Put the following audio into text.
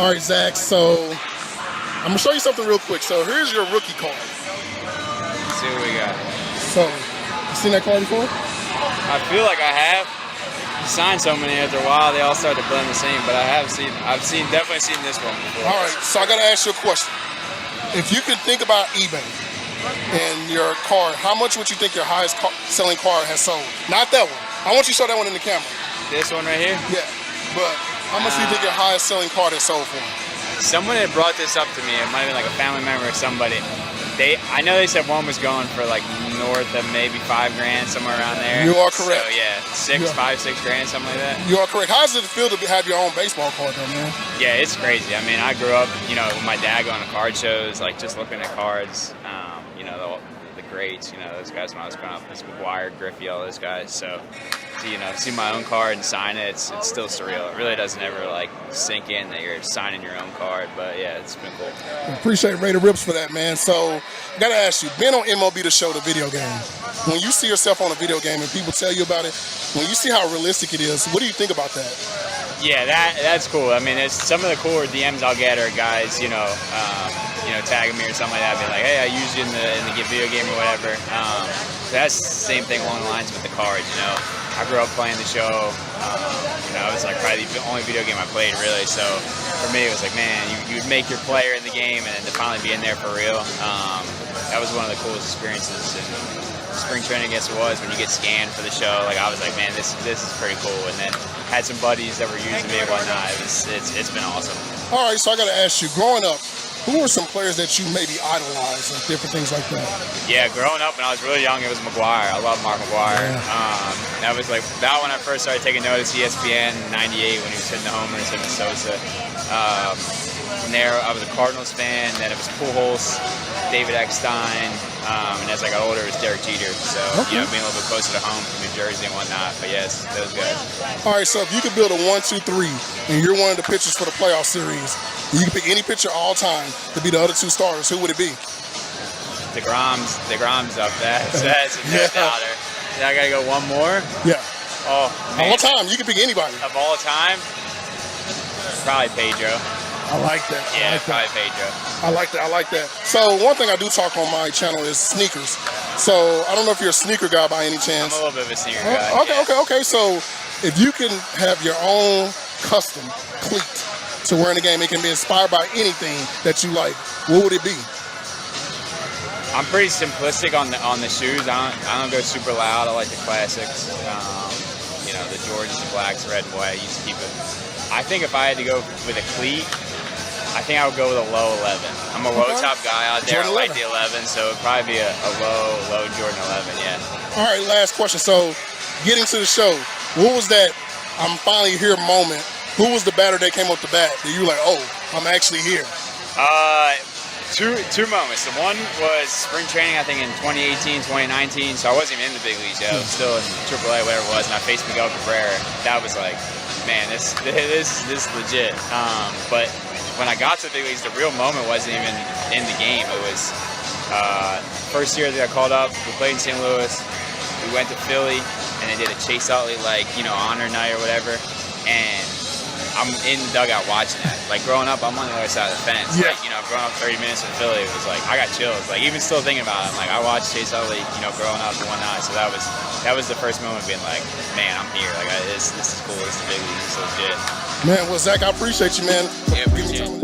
All right, Zach, so I'm going to show you something real quick. So here's your rookie card. Let's see what we got. So, you seen that card before? I feel like I have. You signed so many after a while, they all start to blend the same, but I've definitely seen this one before. All right, so I got to ask you a question. If you could think about eBay and your card, how much would you think your highest selling card has sold? Not that one. I want you to show that one in the camera. This one right here? Yeah, but how much do you think your highest selling card has sold for? Someone had brought this up to me. It might have been like a family member or somebody. I know they said one was going for like north of maybe $5,000, somewhere around there. You are correct. So yeah, $5-6 grand, something like that. You are correct. How does it feel to have your own baseball card though, man? Yeah, it's crazy. I mean, I grew up, with my dad going to card shows, like just looking at cards. The greats, those guys when I was growing up, this McGuire, Griffey, all those guys. So, see my own card and sign it, it's still surreal. It really doesn't ever like sink in that you're signing your own card, but yeah, it's been cool. I appreciate Raider Rips for that, man. So, I gotta ask you, being on MLB the Show, the video game, when you see yourself on a video game and people tell you about it, when you see how realistic it is, what do you think about that? Yeah, that's cool. I mean, it's some of the cooler DMs I'll get are guys, tagging me or something like that, being like, hey, I used you in the video game or whatever. So that's the same thing along the lines with the cards, I grew up playing the show. It was like probably the only video game I played, really. So for me, it was like, man, you'd make your player in the game, and then to finally be in there for real, that was one of the coolest experiences. And spring training, I guess it was, when you get scanned for the show. Like I was like, man, this is pretty cool. And then had some buddies that were using me and whatnot. It's been awesome. All right, so I got to ask you, growing up, who were some players that you maybe idolized and different things like that? Yeah, growing up when I was really young, it was McGuire. I love Mark McGuire. Yeah. That was like when I first started taking notice. ESPN in '98 when he was hitting the homers, hitting Sosa. From there, I was a Cardinals fan. Then it was Pujols, David Eckstein, and as I got older, it was Derek Jeter. So being a little bit closer to home from New Jersey and whatnot. But yes, those guys. All right, so if you could build a 1-2-3 and you're one of the pitchers for the playoff series, you can pick any pitcher all time to be the other two starters. Who would it be? DeGrom's up. That's no doubter. Then I gotta go one more. Yeah. Oh, man. All time. You can pick anybody. Of all time, probably Pedro. I like that. Yeah, probably Pedro. I like that. So one thing I do talk on my channel is sneakers. So I don't know if you're a sneaker guy by any chance. I'm a little bit of a sneaker guy. Okay. So if you can have your own custom cleat to wear in the game, it can be inspired by anything that you like. What would it be? I'm pretty simplistic on the shoes. I don't go super loud. I like the classics. The Jordans, the blacks, red and white. I used to keep it. I think if I had to go with a cleat, I think I would go with a low 11. I'm a low top guy out there. I like the 11, so it'd probably be a low Jordan 11. Yeah. All right, last question. So, getting to the show, what was that I'm finally here moment? Who was the batter that came up the bat that you were like, oh, I'm actually here? Two moments. The one was spring training, I think in 2018, 2019. So I wasn't even in the big leagues yet. I was still in AAA, whatever it was, and I faced Miguel Cabrera. That was like, man, this is legit. But when I got to the big leagues, the real moment wasn't even in the game. It was first year that I called up. We played in St. Louis. We went to Philly, and they did a Chase Utley honor night or whatever. And I'm in the dugout watching that. Like growing up, I'm on the other side of the fence. Yeah. Like, growing up 30 minutes in Philly, it was like I got chills. Like even still thinking about it, I watched Chase Utley, growing up and whatnot. So that was the first moment being like, man, I'm here. Like this is cool. This is big. This is legit. Man, well, Zach, I appreciate you, man. Yeah, appreciate it.